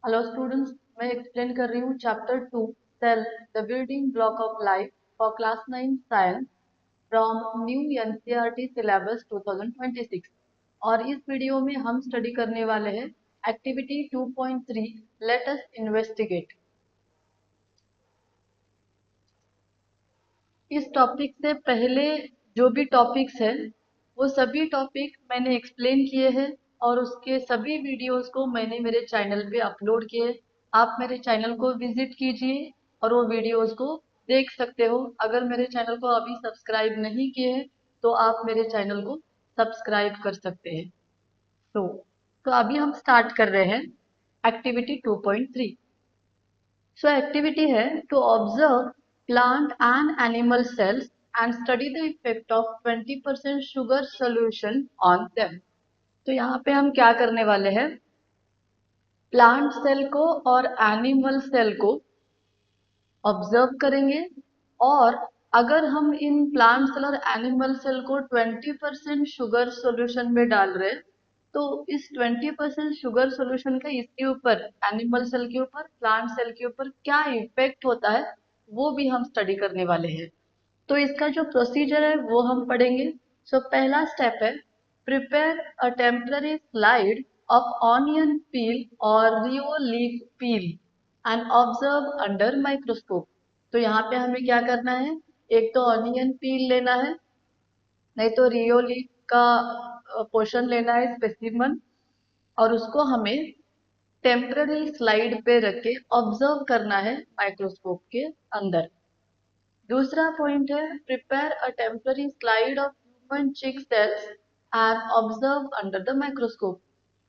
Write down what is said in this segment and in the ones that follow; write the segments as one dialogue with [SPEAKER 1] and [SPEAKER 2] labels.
[SPEAKER 1] Hello students, मैं explain कर रही हूँ chapter 2 cell the building block of life for class 9 science from new NCERT syllabus 2026। और इस वीडियो में हम स्टडी करने वाले हैं एक्टिविटी 2.3 लेट अस इन्वेस्टिगेट। इस टॉपिक से पहले जो भी टॉपिक्स हैं वो सभी टॉपिक मैंने एक्सप्लेन किए हैं और उसके सभी वीडियोस को मैंने मेरे चैनल पे अपलोड किए। आप मेरे चैनल को विजिट कीजिए और वो वीडियोस को देख सकते हो। अगर मेरे चैनल को अभी सब्सक्राइब नहीं किए हैं तो आप मेरे चैनल को सब्सक्राइब कर सकते हैं। तो तो अभी हम स्टार्ट कर रहे हैं एक्टिविटी 2.3। सो एक्टिविटी है to observe plant and animal cells and study the effect of 20% sugar solution on them. तो यहाँ पे हम क्या करने वाले हैं, प्लांट सेल को और एनिमल सेल को ऑब्जर्व करेंगे और अगर हम इन प्लांट सेल और एनिमल सेल को 20% शुगर सॉल्यूशन में डाल रहे हैं तो इस 20% शुगर सॉल्यूशन का इसके ऊपर, एनिमल सेल के ऊपर, प्लांट सेल के ऊपर क्या इफेक्ट होता है वो भी हम स्टडी करने वाले हैं। तो इसका जो प्रोसीजर है वो हम पढ़ेंगे। सो पहला स्टेप है prepare a temporary slide of onion peel और rhoeo leaf peel and observe under microscope. तो यहाँ पे हमें क्या करना है, एक तो ऑनियन पील लेना है, नहीं तो रियो लीफ का पोर्शन लेना है स्पेसिमन, और उसको हमें टेम्पररी स्लाइड पे रख के ऑब्जर्व करना है माइक्रोस्कोप के अंदर। दूसरा पॉइंट है prepare a temporary slide of human cheek cells and observe under the microscope.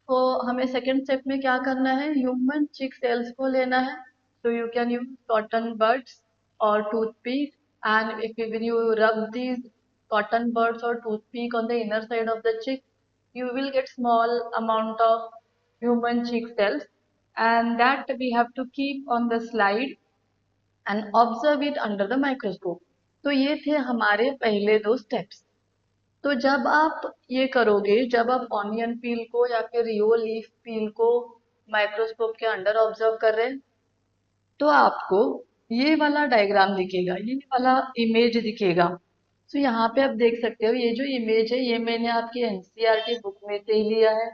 [SPEAKER 1] तो हमें सेकेंड स्टेप में क्या करना है, ह्यूमन चिक सेल्स को लेना है। तो you can use cotton buds और toothpick, and if you rub these cotton buds or toothpick on the inner side of the chick, you will get small amount of human chick cells, and that we have to keep on the slide and observe it under the microscope. तो ये थे हमारे पहले दो steps. तो जब आप ये करोगे, जब आप ऑनियन पील को या फिर रियो लीफ पील को माइक्रोस्कोप के अंडर ऑब्जर्व कर रहे हैं तो आपको ये वाला डायग्राम दिखेगा, ये वाला इमेज दिखेगा। तो यहाँ पे आप देख सकते हो ये जो इमेज है ये मैंने आपकी एनसीईआरटी बुक में से ही लिया है।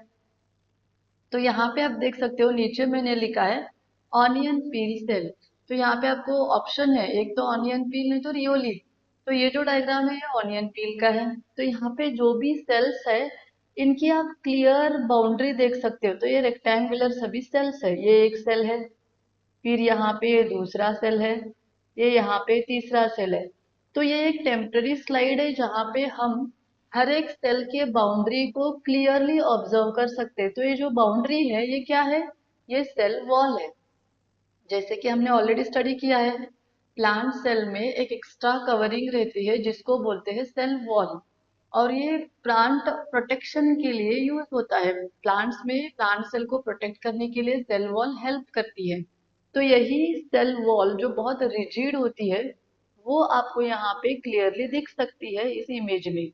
[SPEAKER 1] तो यहाँ पे आप देख सकते हो नीचे मैंने लिखा है ऑनियन पील सेल। तो यहाँ पे आपको ऑप्शन है, एक तो ऑनियन पील नहीं तो रियोली। तो ये जो डायग्राम है ये ऑनियन पील का है। तो यहाँ पे जो भी सेल्स है इनकी आप क्लियर बाउंड्री देख सकते हो। तो ये रेक्टेंगुलर सभी सेल्स है, ये एक सेल है, फिर यहाँ पे ये दूसरा सेल है, ये यहाँ पे तीसरा सेल है। तो ये एक टेम्पररी स्लाइड है जहाँ पे हम हर एक सेल के बाउंड्री को क्लियरली ऑब्जर्व कर सकते हैं। तो ये जो बाउंड्री है ये क्या है, ये सेल वॉल है। जैसे कि हमने ऑलरेडी स्टडी किया है, प्लांट सेल में एक एक्स्ट्रा कवरिंग रहती है जिसको बोलते हैं सेल वॉल, और ये प्लांट प्रोटेक्शन के लिए यूज होता है। प्लांट्स में प्लांट सेल को प्रोटेक्ट करने के लिए सेल वॉल हेल्प करती है। तो यही सेल वॉल जो बहुत रिजिड होती है वो आपको यहाँ पे क्लियरली दिख सकती है इस इमेज में।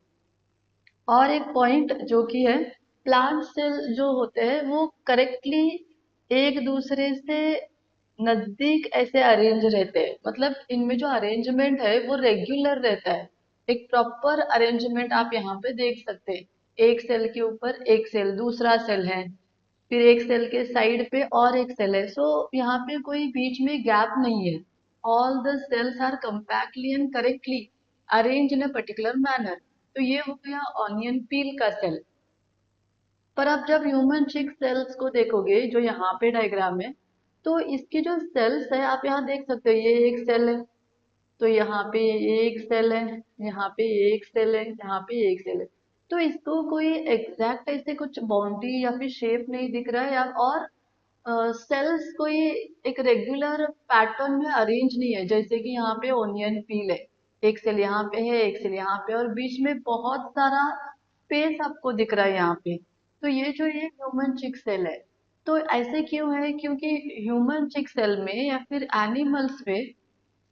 [SPEAKER 1] और एक पॉइंट जो कि है, प्लांट सेल जो होते हैं वो करेक्टली एक दूसरे से नजदीक ऐसे अरेंज रहते हैं, मतलब इनमें जो अरेंजमेंट है वो रेगुलर रहता है। एक प्रॉपर अरेंजमेंट आप यहाँ पे देख सकते हैं, एक सेल के ऊपर एक सेल, दूसरा सेल है, फिर एक सेल के साइड पे और एक सेल है। सो यहाँ पे कोई बीच में गैप नहीं है। All the cells are compactly and correctly arrange in a particular manner. तो ये हो गया ऑनियन पील का सेल। पर आप जब ह्यूमन चिक सेल्स को देखोगे जो यहाँ पे डायग्राम है, तो इसके जो सेल्स है आप यहाँ देख सकते हो, ये एक सेल है, तो यहाँ पे एक सेल है, यहाँ पे एक सेल है, यहाँ पे एक सेल है। तो इसको कोई एग्जैक्ट ऐसे कुछ बाउंड्री या फिर शेप नहीं दिख रहा है, या और सेल्स कोई एक रेगुलर पैटर्न में अरेंज नहीं है। जैसे कि यहाँ पे ओनियन पील है, एक सेल यहाँ पे है, एक सेल यहाँ पे, और बीच में बहुत सारा स्पेस आपको दिख रहा है यहाँ पे। तो ये जो ये ह्यूमन चिक सेल है, तो ऐसे क्यों है, क्योंकि ह्यूमन चिक सेल में या फिर एनिमल्स में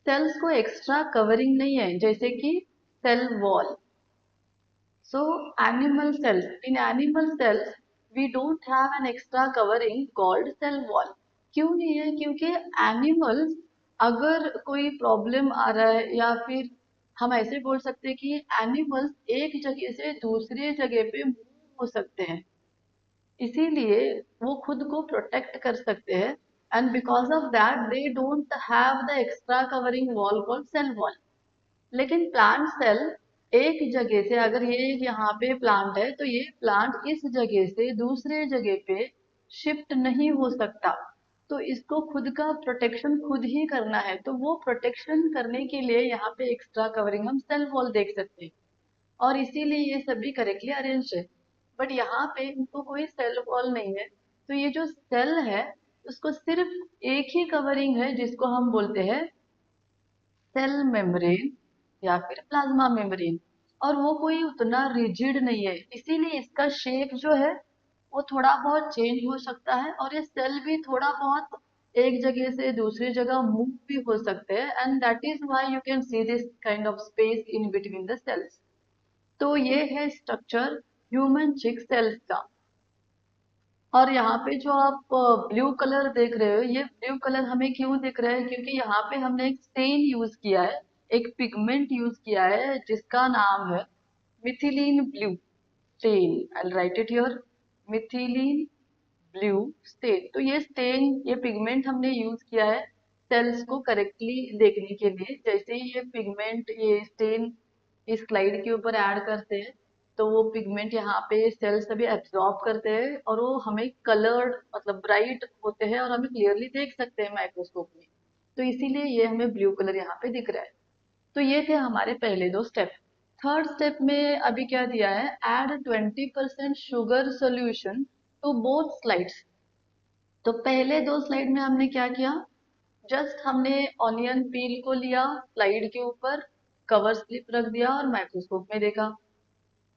[SPEAKER 1] सेल्स को एक्स्ट्रा कवरिंग नहीं है जैसे कि cell wall. So animal cells, in animal cells, we don't have an extra covering called cell wall. क्यों नहीं है? क्योंकि एनिमल्स, अगर कोई प्रॉब्लम आ रहा है या फिर हम ऐसे बोल सकते हैं कि एनिमल्स एक जगह से दूसरी जगह पे मूव हो सकते हैं, इसीलिए वो खुद को प्रोटेक्ट कर सकते हैं। And because of that they don't have the extra covering wall called cell wall. लेकिन प्लांट सेल एक जगह से, अगर ये यहाँ पे प्लांट है तो ये प्लांट इस जगह से दूसरे जगह पे शिफ्ट नहीं हो सकता, तो इसको खुद का प्रोटेक्शन खुद ही करना है। तो वो प्रोटेक्शन करने के लिए यहाँ पे एक्स्ट्रा कवरिंग हम सेल वॉल देख सकते हैं, और इसीलिए ये सभी करेक्टली अरेंज है। बट यहाँ पे इनको कोई सेल वॉल नहीं है, तो ये जो सेल है उसको सिर्फ एक ही कवरिंग है जिसको हम बोलते हैं सेल मेम्ब्रेन या फिर प्लाज्मा मेम्ब्रेन। और वो कोई उतना रिजिड नहीं है, इसीलिए इसका शेप जो है वो थोड़ा बहुत चेंज हो सकता है, और ये सेल भी थोड़ा बहुत एक जगह से दूसरी जगह मूव भी हो सकते हैं, and that is why you can see this kind of space in between the cells. तो ये है स्ट्रक्चर ह्यूमन चिक सेल्स का। और यहाँ पे जो आप ब्लू कलर देख रहे हो, ये ब्लू कलर हमें क्यों दिख रहा है? क्योंकि यहाँ पे हमने एक स्टेन यूज किया है, एक पिगमेंट यूज किया है जिसका नाम है methylene blue stand. I right it here, methylene blue stand. तो ये स्टेन, ये पिगमेंट हमने यूज किया है सेल्स को करेक्टली देखने के लिए। जैसे ही ये पिगमेंट, ये स्टेन इस स्लाइड के ऊपर ऐड करते हैं, तो वो पिगमेंट यहाँ पे सेल्स सभी एब्जॉर्ब करते हैं, और वो हमें कलर्ड मतलब ब्राइट होते हैं, और हमें क्लियरली देख सकते हैं माइक्रोस्कोप में। तो इसीलिए ये हमें ब्लू कलर यहाँ पे दिख रहा है। तो ये थे हमारे पहले दो स्टेप। थर्ड स्टेप में अभी क्या दिया है, add 20% sugar solution to both slides. तो पहले दो स्लाइड में हमने क्या किया, जस्ट हमने ऑनियन पील को लिया, स्लाइड के ऊपर कवर स्लिप रख दिया और माइक्रोस्कोप में देखा।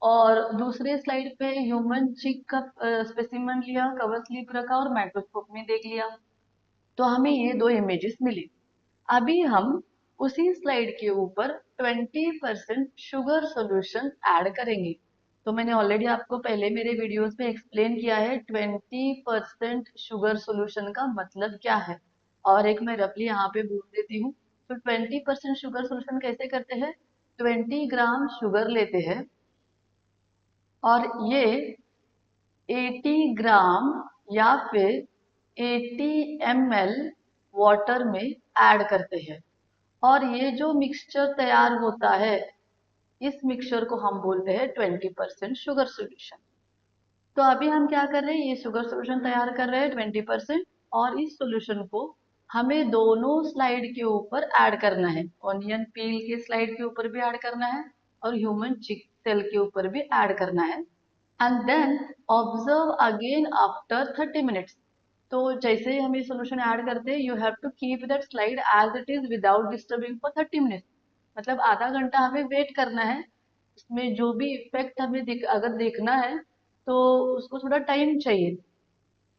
[SPEAKER 1] और दूसरे स्लाइड पे ह्यूमन चिक का स्पेसिमेन लिया, कवर स्लिप रखा और माइक्रोस्कोप में देख लिया। तो हमें ये दो इमेजेस मिली। अभी हम उसी स्लाइड के ऊपर 20% शुगर सॉल्यूशन ऐड करेंगे। तो मैंने ऑलरेडी आपको पहले मेरे वीडियोस में एक्सप्लेन किया है 20% शुगर सॉल्यूशन का मतलब क्या है, और एक मैं रफली यहाँ पे बोल देती हूँ। तो 20% शुगर सॉल्यूशन कैसे करते हैं, 20 ग्राम शुगर लेते हैं और ये 80 ग्राम या फिर 80 ml वाटर में ऐड करते हैं, और ये जो मिक्सचर तैयार होता है, इस मिक्सचर को हम बोलते हैं 20% शुगर सॉल्यूशन। तो अभी हम क्या कर रहे हैं, ये शुगर सॉल्यूशन तैयार कर रहे हैं 20%, और इस सॉल्यूशन को हमें दोनों स्लाइड के ऊपर ऐड करना है। ऑनियन पील के स्लाइड के ऊपर भी ऐड करना है, और ह्यूमन चिक सेल के ऊपर भी ऐड करना है। And then observe again after 30 minutes. तो जैसे ही हम ये सोल्यूशन ऐड करते हैं, you have to keep that slide as it is without disturbing for 30 minutes. मतलब आधा घंटा हमें वेट करना है, इसमें जो भी इफेक्ट हमें अगर देखना है तो उसको थोड़ा टाइम चाहिए।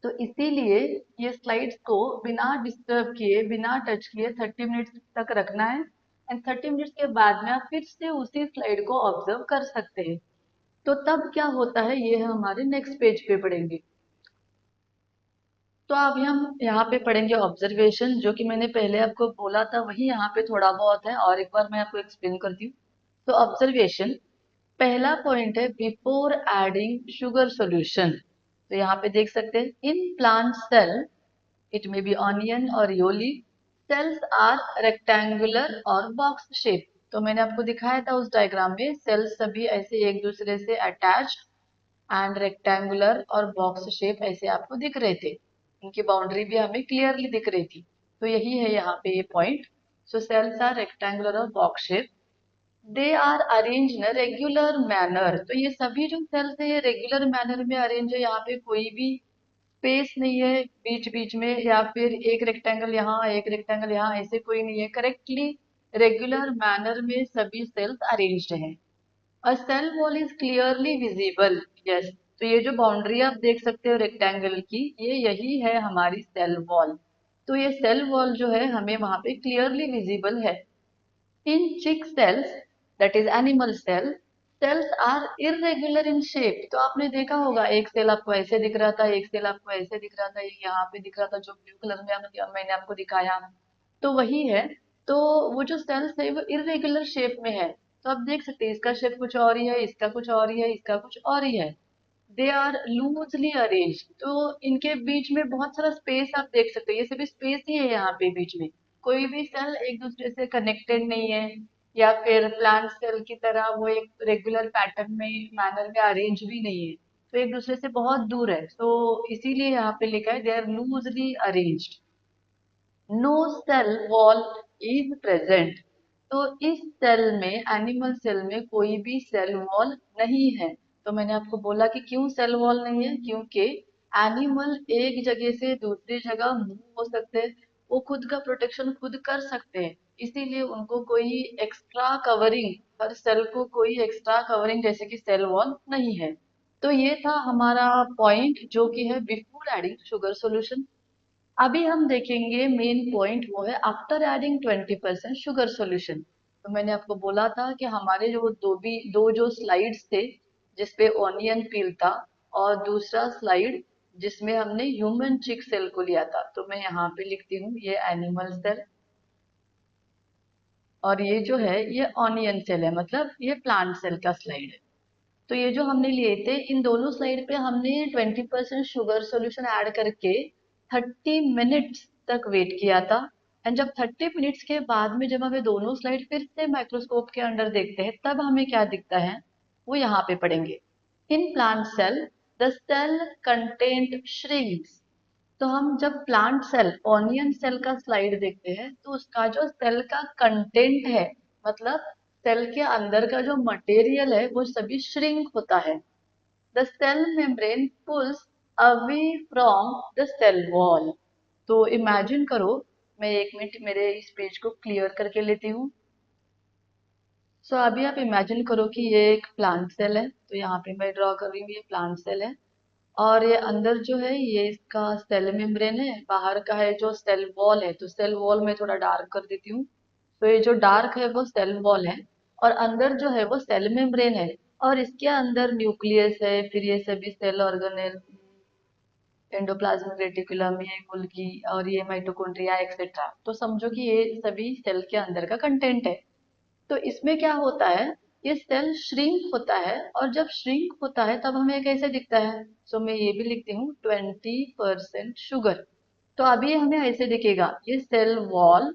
[SPEAKER 1] तो इसीलिए ये स्लाइड्स को बिना डिस्टर्ब किए, बिना टच किए 30 मिनट्स तक रखना है। एंड 30 मिनट्स के बाद में आप फिर से उसी स्लाइड को ऑब्जर्व कर सकते हैं। तो तब क्या होता है, ये हम हमारे नेक्स्ट पेज पे पढ़ेंगे। तो अभी हम यहाँ पे पढ़ेंगे ऑब्जर्वेशन, जो कि मैंने पहले आपको बोला था वही यहाँ पे थोड़ा बहुत है, और एक बार मैं आपको एक्सप्लेन करती हूँ। तो ऑब्जर्वेशन, पहला पॉइंट है बिफोर एडिंग शुगर सॉल्यूशन। तो यहाँ पे देख सकते हैं, in plant cell it may be onion और योली, सेल्स आर रेक्टेंगुलर और बॉक्स शेप। तो मैंने आपको दिखाया था उस डायग्राम में, सेल्स सभी ऐसे एक दूसरे से अटैच एंड रेक्टेंगुलर और बॉक्स शेप ऐसे आपको दिख रहे थे। इनकी बाउंड्री भी हमें क्लियरली दिख रही थी। तो यही है यहाँ पे ये point. So cells are rectangular और box shape, they are arrange in regular manner. तो ये सभी जो सेल्स है ये रेगुलर मैनर में अरेंज है, यहाँ पे कोई भी स्पेस नहीं है बीच बीच में, या फिर एक रेक्टेंगल यहाँ एक रेक्टेंगल यहाँ, ऐसे कोई नहीं है। करेक्टली रेगुलर मैनर में सभी सेल्स अरेंज्ड हैं। A cell wall is clearly visible. Yes. तो ये जो बाउंड्री आप देख सकते हो रेक्टेंगल की, ये यही है हमारी सेल वॉल। तो ये सेल वॉल जो है हमें वहां पे क्लियरली विजिबल है। In cheek cells, that is animal cell, cells are irregular in shape. तो आपने देखा होगा, एक सेल आपको ऐसे दिख रहा था, एक सेल आपको ऐसे दिख रहा था, एक यहाँ पे दिख रहा था जो ब्लू कलर में मैंने आपको दिखाया, तो वही है। तो वो जो सेल्स है वो इरेगुलर शेप में है। तो आप देख सकते हैं इसका शेप कुछ और ही है, इसका कुछ और ही है, इसका कुछ और ही है। They are loosely arrange. तो इनके बीच में बहुत सारा स्पेस आप देख सकते हैं, ये सभी स्पेस ही है यहाँ पे बीच में। कोई भी सेल एक दूसरे से कनेक्टेड नहीं है, या फिर प्लांट सेल की तरह वो एक रेगुलर पैटर्न में मैनर में अरेंज भी नहीं है, तो एक दूसरे से बहुत दूर है। तो इसीलिए यहाँ पे लिखा है they are loosely arranged. No cell wall is present. तो इस सेल में, एनिमल सेल में कोई भी सेल वॉल नहीं है। तो मैंने आपको बोला कि क्यों सेल वॉल नहीं है, क्योंकि एनिमल एक जगह से दूसरी जगह मूव हो सकते हैं, वो खुद का प्रोटेक्शन खुद कर सकते हैं, इसीलिए उनको कोई एक्स्ट्रा कवरिंग, हर सेल को कोई एक्स्ट्रा कवरिंग जैसे कि सेल वॉल नहीं है। तो ये था हमारा पॉइंट जो कि है बिफोर एडिंग शुगर सॉल्यूशन। अभी हम देखेंगे मेन पॉइंट, वो है आफ्टर एडिंग 20% शुगर सॉल्यूशन। तो मैंने आपको बोला था कि हमारे जो दो जो स्लाइड्स थे, जिसपे ऑनियन पील था, और दूसरा स्लाइड जिसमें हमने ह्यूमन चिक सेल को लिया था। तो मैं यहाँ पे लिखती हूँ ये एनिमल सेल, और ये जो है ये ऑनियन सेल है, मतलब ये प्लांट सेल का स्लाइड है। तो ये जो हमने लिए थे, इन दोनों स्लाइड पे हमने 20% शुगर सॉल्यूशन ऐड करके 30 मिनट्स तक वेट किया था। एंड जब 30 मिनट्स के बाद में जब हमें दोनों स्लाइड फिर से माइक्रोस्कोप के अंदर देखते हैं, तब हमें क्या दिखता है, वो यहाँ पे पढ़ेंगे। In plant cell the cell content shrinks. तो हम जब प्लांट सेल, ऑनियन सेल का स्लाइड देखते हैं, तो उसका जो सेल का कंटेंट है, मतलब सेल के अंदर का जो मटेरियल है, वो सभी श्रिंक होता है। The cell membrane pulls away from the cell wall. तो इमेजिन करो, मैं 1 मिनट मेरे इस पेज को क्लियर करके लेती हूँ। सो अभी आप इमेजिन करो कि ये एक प्लांट सेल है, तो यहाँ पे मैं ड्रॉ कर रही हूँ, ये प्लांट सेल है। और ये अंदर जो है ये इसका सेल मेम्ब्रेन है, बाहर का है जो सेल वॉल है। तो सेल वॉल में थोड़ा डार्क कर देती हूँ। तो ये जो डार्क है वो सेल वॉल है, और अंदर जो है वो सेल मेम्ब्रेन है। और इसके अंदर न्यूक्लियस है, फिर ये सभी सेल ऑर्गेनेल, एंडोप्लाज्मिक रेटिकुलम, ये गोल्गी, और ये माइटोकॉन्ड्रिया एक्सेट्रा। तो समझो कि ये सभी सेल के अंदर का कंटेंट है। तो इसमें क्या होता है, ये सेल श्रिंक होता है, और जब श्रिंक होता है तब हमें कैसे दिखता है। सो मैं ये भी लिखती हूँ 20% शुगर। तो अभी हमें ऐसे दिखेगा, ये सेल वॉल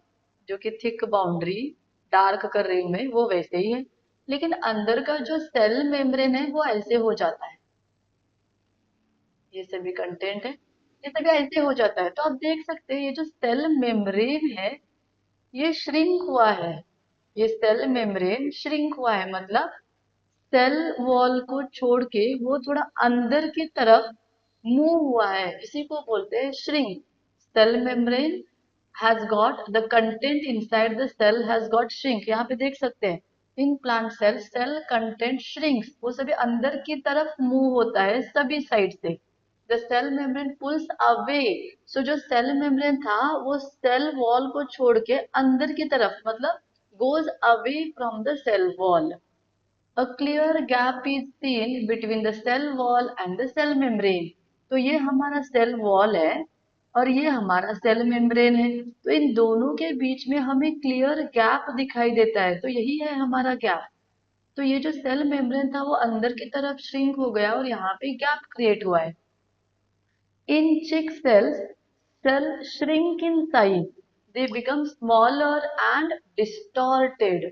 [SPEAKER 1] जो कि थिक बाउंड्री डार्क कर रही हूँ मैं, वो वैसे ही है, लेकिन अंदर का जो सेल मेम्ब्रेन है वो ऐसे हो जाता है। ये सभी कंटेंट है, ये सभी ऐसे हो जाता है। तो आप देख सकते हैं ये जो सेल मेम्ब्रेन है, ये श्रिंक हुआ है। ये सेल मेम्ब्रेन श्रिंक हुआ है, मतलब सेल वॉल को छोड़ के वो थोड़ा अंदर की तरफ मूव हुआ है, इसी को बोलते हैं shrink. Cell membrane has got the content inside the cell has got shrink। यहाँ पे देख सकते हैं, in plant cell cell content shrinks, वो सभी अंदर की तरफ मूव होता है सभी साइड से। The cell membrane pulls away. So जो सेल मेम्ब्रेन था वो सेल वॉल को छोड़ के अंदर की तरफ, मतलब goes away from the cell wall। A clear gap is seen between the cell wall and the cell membrane। तो ये हमारा सेल वॉल है, और ये हमारा सेल मेम्ब्रेन है। तो इन दोनों के बीच में हमें क्लियर गैप दिखाई देता है, तो यही है हमारा गैप। तो ये जो सेल मेम्ब्रेन था वो अंदर की तरफ श्रिंक हो गया, और यहाँ पे गैप क्रिएट हुआ है। In chick cells, cells shrink in size. They become smaller and distorted।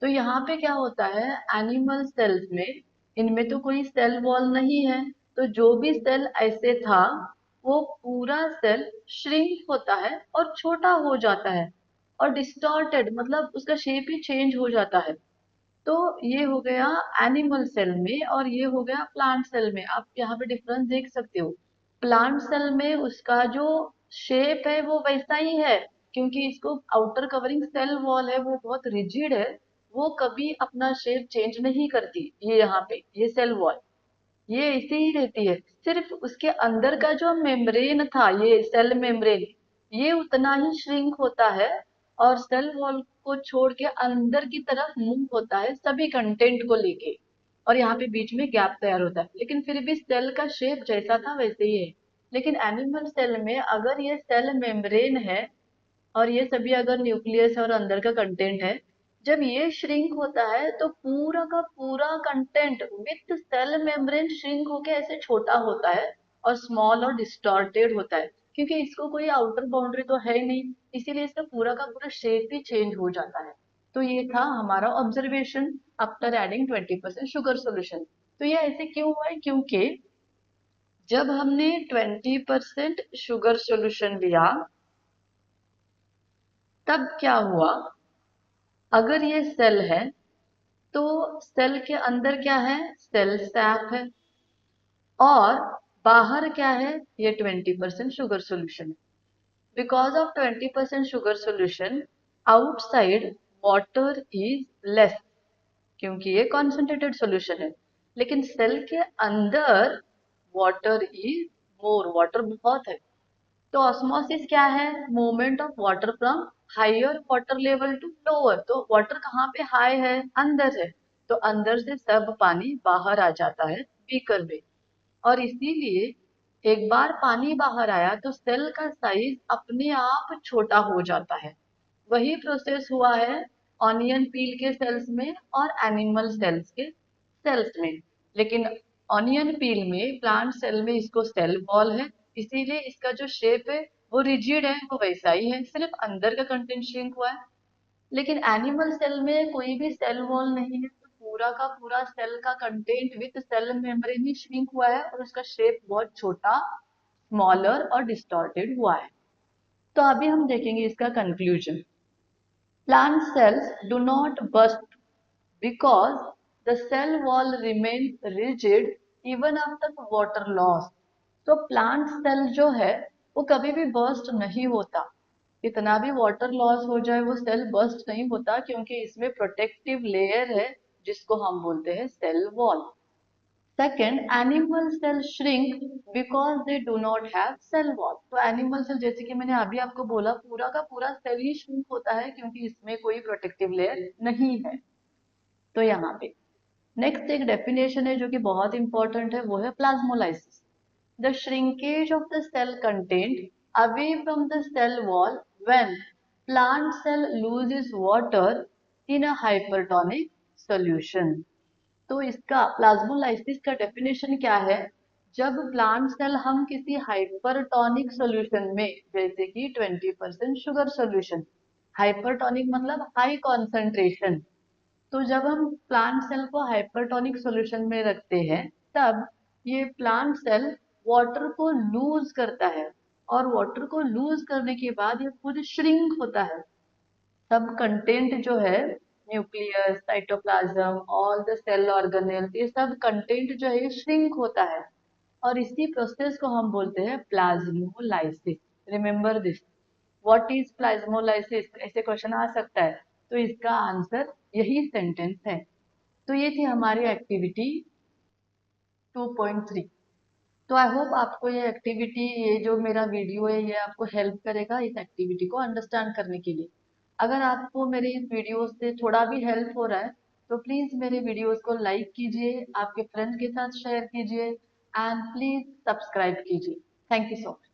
[SPEAKER 1] तो यहाँ पे क्या होता है, एनिमल सेल्स में, इनमें तो कोई सेल वॉल नहीं है, तो जो भी सेल ऐसे था वो पूरा सेल श्रिंक होता है और छोटा हो जाता है। और डिस्टॉर्टेड मतलब उसका शेप ही चेंज हो जाता है। तो ये हो गया एनिमल सेल में, और ये हो गया प्लांट सेल में। आप यहाँ पे डिफरेंस देख सकते हो, प्लांट सेल में उसका जो शेप है वो वैसा ही है, क्योंकि इसको आउटर कवरिंग सेल वॉल है, वो बहुत रिजिड है, वो कभी अपना शेप चेंज नहीं करती। ये यहाँ पे ये सेल वॉल ये ऐसे ही रहती है, सिर्फ उसके अंदर का जो मेम्ब्रेन था, ये सेल मेम्ब्रेन, ये उतना ही श्रिंक होता है, और सेल वॉल को छोड़ के अंदर की तरफ मूव होता है सभी कंटेंट को लेके। और यहाँ पे बीच में गैप तैयार होता है, लेकिन फिर भी सेल का शेप जैसा था वैसे ही है। लेकिन एनिमल सेल में अगर ये सेल मेम्ब्रेन है और ये सभी अगर न्यूक्लियस और अंदर का कंटेंट है, जब ये श्रिंक होता है तो पूरा का पूरा content with cell membrane shrink होके ऐसे छोटा होता है और स्मॉल और डिस्टॉर्टेड होता है, क्योंकि इसको कोई आउटर बाउंड्री तो है ही नहीं, इसीलिए इसका पूरा का पूरा शेप ही चेंज हो जाता है। तो ये था हमारा observation after adding 20% sugar solution. तो ये ऐसे क्यों हुआ है, क्योंकि जब हमने 20% शुगर सोल्यूशन लिया तब क्या हुआ, अगर ये सेल है तो सेल के अंदर क्या है, सेल सैप है, और बाहर क्या है, ये 20% शुगर सोल्यूशन है। Because of 20% sugar solution outside water is less, क्योंकि ये कॉन्सेंट्रेटेड सोल्यूशन है। लेकिन सेल के अंदर वाटर इज मोर, वाटर बहुत है। तो ऑस्मोसिस क्या है, movement of water from higher water level to lower. तो वाटर कहाँ पे हाई है, अंदर है, तो अंदर से सब पानी बाहर आ जाता है बीकर में। और इसीलिए एक बार पानी बाहर आया तो सेल का साइज अपने आप छोटा हो जाता है। वही प्रोसेस हुआ है ऑनियन पील के सेल्स में और एनिमल सेल्स के सेल्स में। लेकिन ऑनियन पील में, प्लांट सेल में इसको सेल वॉल है, इसीलिए इसका जो शेप है वो रिजिड है, वो वैसा ही है, सिर्फ अंदर का कंटेंट श्रिंक हुआ है। लेकिन एनिमल सेल में कोई भी सेल वॉल नहीं है, तो पूरा का पूरा सेल का कंटेंट विद सेल मेम्ब्रेन ही श्रिंक हुआ है और उसका शेप बहुत छोटा, स्मॉलर और डिस्टॉर्टेड हुआ है। तो अभी हम देखेंगे इसका conclusion. Plant cells do not burst because the cell wall remains rigid even after water loss. तो प्लांट सेल जो है वो कभी भी बर्स्ट नहीं होता, कितना भी वाटर लॉस हो जाए वो सेल बर्स्ट नहीं होता, क्योंकि इसमें प्रोटेक्टिव लेयर है जिसको हम बोलते हैं cell wall. Second, animal cell shrink because they do not have cell wall. तो एनिमल सेल, जैसे कि मैंने अभी आपको बोला, पूरा का पूरा सेल ही श्रिंक होता है क्योंकि इसमें कोई प्रोटेक्टिव लेयर नहीं है। तो यहाँ पे नेक्स्ट एक डेफिनेशन है जो कि बहुत इंपॉर्टेंट है, वो है plasmolysis. The shrinkage of the cell content away from the cell wall when plant cell loses water in a hypertonic solution. तो इसका प्लाज्मोलाइसिस का डेफिनेशन क्या है, जब प्लांट सेल हम किसी हाइपरटोनिक सॉल्यूशन में, जैसे कि 20% शुगर सॉल्यूशन, हाइपरटोनिक मतलब हाई कॉन्सेंट्रेशन, तो जब हम प्लांट सेल को हाइपरटोनिक सॉल्यूशन में रखते हैं तब ये प्लांट सेल वाटर को लूज करता है, और वाटर को लूज करने के बाद ये खुद श्रिंक होता है। सब कंटेंट जो है, nucleus, cytoplasm, all the cell organelles, ये सब कंटेंट जो है श्रिंक होता है, और इसी प्रोसेस को हम बोलते हैं plasmolysis. Remember this, what is plasmolysis, ऐसे क्वेश्चन आ सकता है, तो इसका आंसर यही सेंटेंस है। तो ये थी हमारी एक्टिविटी 2.3। तो आई होप आपको ये एक्टिविटी, ये जो मेरा वीडियो है, ये आपको हेल्प करेगा इस एक्टिविटी को अंडरस्टैंड करने के लिए। अगर आपको मेरे इस वीडियो से थोड़ा भी हेल्प हो रहा है तो प्लीज मेरे वीडियोस को लाइक कीजिए, आपके फ्रेंड्स के साथ शेयर कीजिए, एंड प्लीज सब्सक्राइब कीजिए। Thank you so much.